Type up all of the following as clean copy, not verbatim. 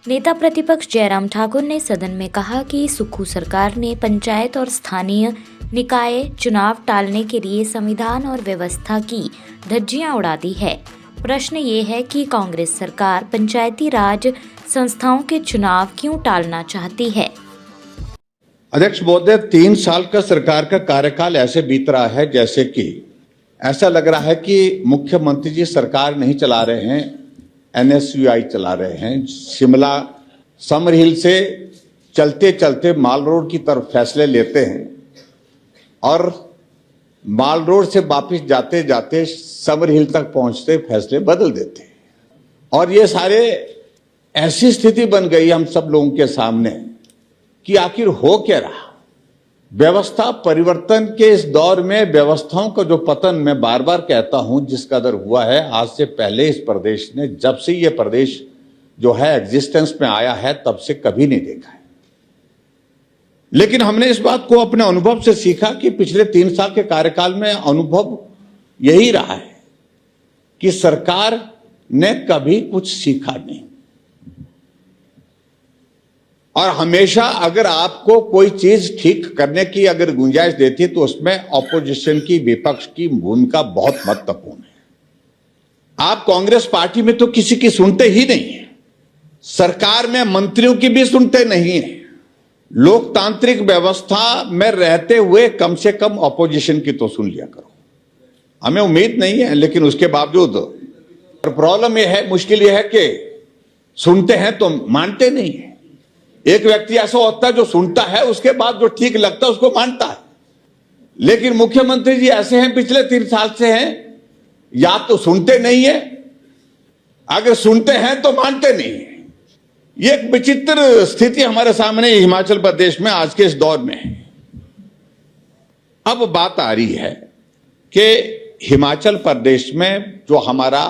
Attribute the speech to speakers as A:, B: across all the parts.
A: नेता प्रतिपक्ष जयराम ठाकुर ने सदन में कहा कि सुक्खू सरकार ने पंचायत और स्थानीय निकाय चुनाव टालने के लिए संविधान और व्यवस्था की धज्जियां उड़ा दी है। प्रश्न ये है कि कांग्रेस सरकार पंचायती राज संस्थाओं के चुनाव क्यों टालना चाहती है।
B: अध्यक्ष महोदय, 3 साल का सरकार का कार्यकाल ऐसे बीत रहा है जैसे कि ऐसा लग रहा है कि मुख्यमंत्री जी सरकार नहीं चला रहे हैं, NSUI चला रहे हैं। शिमला समर हिल से चलते चलते माल रोड की तरफ फैसले लेते हैं और माल रोड से वापस जाते जाते समर हिल तक पहुंचते फैसले बदल देते हैं। और ये सारे ऐसी स्थिति बन गई हम सब लोगों के सामने कि आखिर हो क्या रहा। व्यवस्था परिवर्तन के इस दौर में व्यवस्थाओं का जो पतन मैं बार बार कहता हूं जिस कदर हुआ है, आज से पहले इस प्रदेश ने, जब से ये प्रदेश जो है एग्जिस्टेंस में आया है, तब से कभी नहीं देखा है। लेकिन हमने इस बात को अपने अनुभव से सीखा कि पिछले 3 साल के कार्यकाल में अनुभव यही रहा है कि सरकार ने कभी कुछ सीखा नहीं। और हमेशा अगर आपको कोई चीज ठीक करने की अगर गुंजाइश देती है तो उसमें ऑपोजिशन की, विपक्ष की भूमिका बहुत महत्वपूर्ण है। आप कांग्रेस पार्टी में तो किसी की सुनते ही नहीं है, सरकार में मंत्रियों की भी सुनते नहीं है। लोकतांत्रिक व्यवस्था में रहते हुए कम से कम ऑपोजिशन की तो सुन लिया करो। हमें उम्मीद नहीं है, लेकिन उसके बावजूद प्रॉब्लम यह है, मुश्किल यह है कि सुनते हैं तो मानते नहीं है। एक व्यक्ति ऐसा होता है जो सुनता है, उसके बाद जो ठीक लगता है उसको मानता है। लेकिन मुख्यमंत्री जी ऐसे हैं, पिछले 3 साल से हैं, या तो सुनते नहीं है, अगर सुनते हैं तो मानते नहीं है। ये एक विचित्र स्थिति हमारे सामने हिमाचल प्रदेश में आज के इस दौर में है। अब बात आ रही है कि हिमाचल प्रदेश में जो हमारा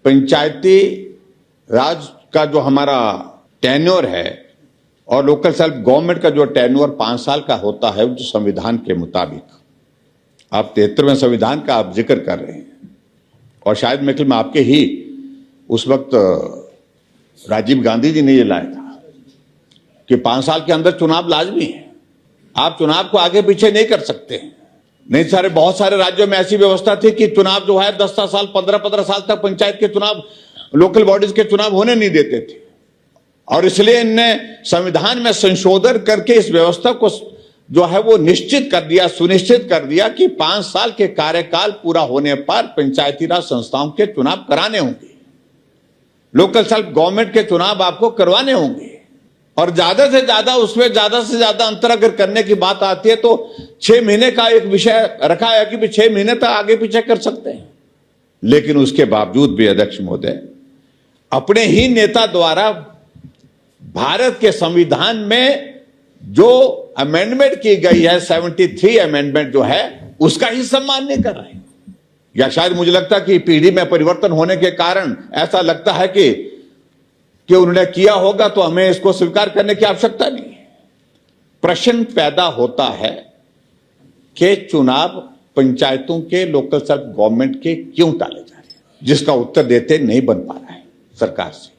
B: पंचायती राज का जो हमारा टेन्योर है और लोकल सेल्फ गवर्नमेंट का जो टेन्योर 5 साल का होता है, जो संविधान के मुताबिक, आप 73वें संविधान का आप जिक्र कर रहे हैं और शायद मेरे ख्याल में आपके ही उस वक्त राजीव गांधी जी ने ये लाया था कि 5 साल के अंदर चुनाव लाजमी है। आप चुनाव को आगे पीछे नहीं कर सकते हैं। नहीं, बहुत सारे राज्यों में ऐसी व्यवस्था थी कि चुनाव जो है 10 साल 15 साल तक पंचायत के चुनाव, लोकल बॉडीज के चुनाव होने नहीं देते थे। और इसलिए इनने संविधान में संशोधन करके इस व्यवस्था को जो है वो निश्चित कर दिया, सुनिश्चित कर दिया कि 5 साल के कार्यकाल पूरा होने पर पंचायती राज संस्थाओं के चुनाव कराने होंगे, लोकल सेल्फ गवर्नमेंट के चुनाव आपको करवाने होंगे। और ज्यादा से ज्यादा अंतर अगर करने की बात आती है तो 6 महीने का एक विषय रखा है कि 6 महीने तक आगे पीछे कर सकते हैं। लेकिन उसके बावजूद भी अध्यक्ष महोदय, अपने ही नेता द्वारा भारत के संविधान में जो अमेंडमेंट की गई है, 73 अमेंडमेंट जो है, उसका ही सम्मान नहीं कर रहे हैं। या शायद मुझे लगता है कि पीढ़ी में परिवर्तन होने के कारण ऐसा लगता है कि उन्होंने किया होगा तो हमें इसको स्वीकार करने की आवश्यकता नहीं है। प्रश्न पैदा होता है कि चुनाव पंचायतों के, लोकल सेल्फ गवर्नमेंट के क्यों टाले जा रहे हैं, जिसका उत्तर देते नहीं बन पा रहा है सरकार से।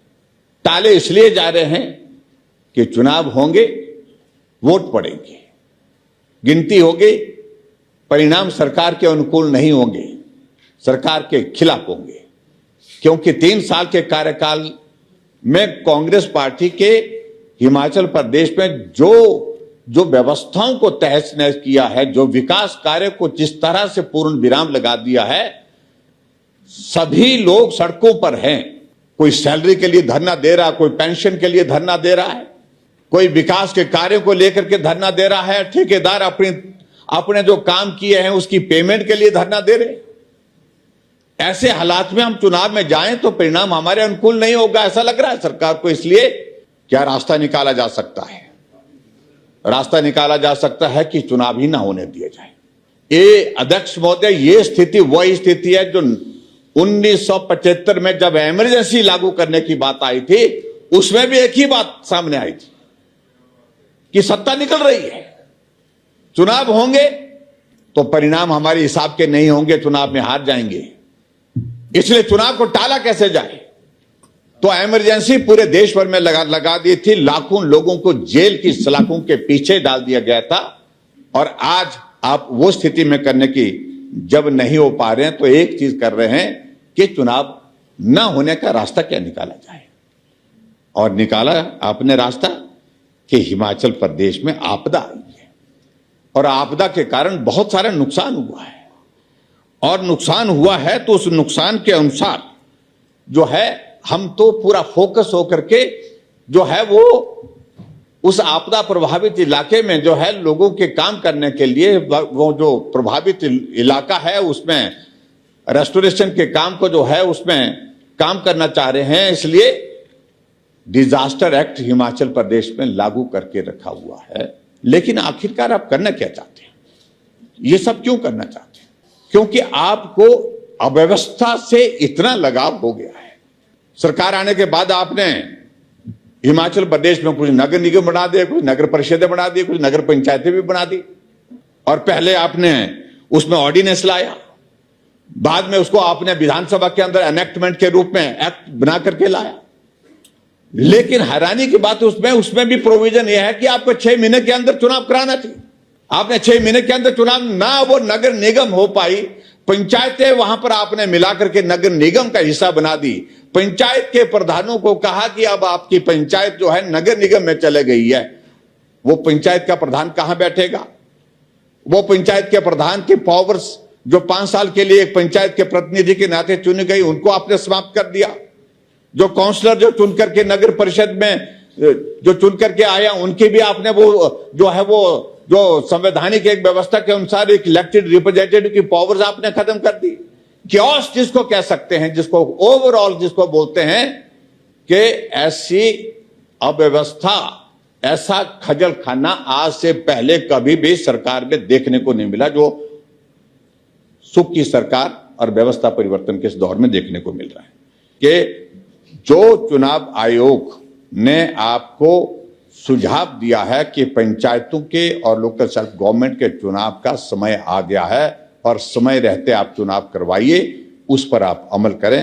B: टाले इसलिए जा रहे हैं कि चुनाव होंगे, वोट पड़ेंगे, गिनती होगी, परिणाम सरकार के अनुकूल नहीं होंगे, सरकार के खिलाफ होंगे। क्योंकि 3 साल के कार्यकाल में कांग्रेस पार्टी के हिमाचल प्रदेश में जो व्यवस्थाओं को तहस नहस किया है, जो विकास कार्य को जिस तरह से पूर्ण विराम लगा दिया है, सभी लोग सड़कों पर हैं। कोई सैलरी के लिए धरना दे रहा, कोई पेंशन के लिए धरना दे रहा है, कोई विकास के कार्यों को लेकर के धरना दे रहा है, ठेकेदार अपने जो काम किए हैं उसकी पेमेंट के लिए धरना दे रहे। ऐसे हालात में हम चुनाव में जाएं तो परिणाम हमारे अनुकूल नहीं होगा, ऐसा लग रहा है सरकार को। इसलिए क्या रास्ता निकाला जा सकता है? रास्ता निकाला जा सकता है कि चुनाव ही ना होने दिए जाए। ये अध्यक्ष महोदय, ये स्थिति वही स्थिति है जो 1975 में जब इमरजेंसी लागू करने की बात आई थी, उसमें भी एक ही बात सामने आई थी कि सत्ता निकल रही है, चुनाव होंगे तो परिणाम हमारे हिसाब के नहीं होंगे, चुनाव में हार जाएंगे। इसलिए चुनाव को टाला कैसे जाए? तो इमरजेंसी पूरे देश भर में लगा दी थी, लाखों लोगों को जेल की सलाखों के पीछे डाल दिया गया था। और आज आप वो स्थिति में करने की जब नहीं हो पा रहे हैं तो एक चीज कर रहे हैं कि चुनाव न होने का रास्ता क्या निकाला जाए। और निकाला आपने रास्ता कि हिमाचल प्रदेश में आपदा आई है और आपदा के कारण बहुत सारा नुकसान हुआ है। और नुकसान हुआ है तो उस नुकसान के अनुसार जो है हम तो पूरा फोकस होकर के जो है वो उस आपदा प्रभावित इलाके में जो है लोगों के काम करने के लिए वो जो प्रभावित इलाका है उसमें रेस्टोरेशन के काम को जो है उसमें काम करना चाह रहे हैं। इसलिए डिजास्टर एक्ट हिमाचल प्रदेश में लागू करके रखा हुआ है। लेकिन आखिरकार आप करना क्या चाहते हैं? ये सब क्यों करना चाहते हैं? क्योंकि आपको अव्यवस्था से इतना लगाव हो गया है। सरकार आने के बाद आपने हिमाचल प्रदेश में कुछ नगर निगम बना दिए, कुछ नगर परिषदें बना दी, कुछ नगर पंचायतें भी बना दी। और पहले आपने उसमें ऑर्डिनेंस लाया, बाद में उसको आपने विधानसभा के अंदर एनेक्टमेंट के रूप में एक्ट बना करके लाया। लेकिन हैरानी की बात उसमें भी प्रोविजन यह है कि आपको 6 महीने के अंदर चुनाव कराना चाहिए। आपने 6 महीने के अंदर चुनाव ना वो नगर निगम हो पाई, पंचायतें वहां पर आपने मिलाकर के नगर निगम का हिस्सा बना दी। पंचायत के प्रधानों को कहा कि अब आपकी पंचायत जो है नगर निगम में चले गई है। वो पंचायत का प्रधान कहां बैठेगा? वो पंचायत के प्रधान के पावर्स जो 5 साल के लिए एक पंचायत के प्रतिनिधि के नाते चुनी गई उनको आपने समाप्त कर दिया। जो काउंसलर जो चुन करके नगर परिषद में जो चुन करके आया उनके भी आपने वो जो है वो जो संवैधानिक एक व्यवस्था के अनुसार एक इलेक्टेड रिप्रेजेंटेटिव की पावर्स आपने खत्म कर दी। क्योस जिसको कह सकते हैं, जिसको ओवरऑल जिसको बोलते हैं कि ऐसी अव्यवस्था, ऐसा खजल खाना आज से पहले कभी भी सरकार में देखने को नहीं मिला जो सुख की सरकार और व्यवस्था परिवर्तन के इस दौर में देखने को मिल रहा है। कि जो चुनाव आयोग ने आपको सुझाव दिया है कि पंचायतों के और लोकल सेल्फ गवर्नमेंट के चुनाव का समय आ गया है और समय रहते आप चुनाव करवाइए, उस पर आप अमल करें।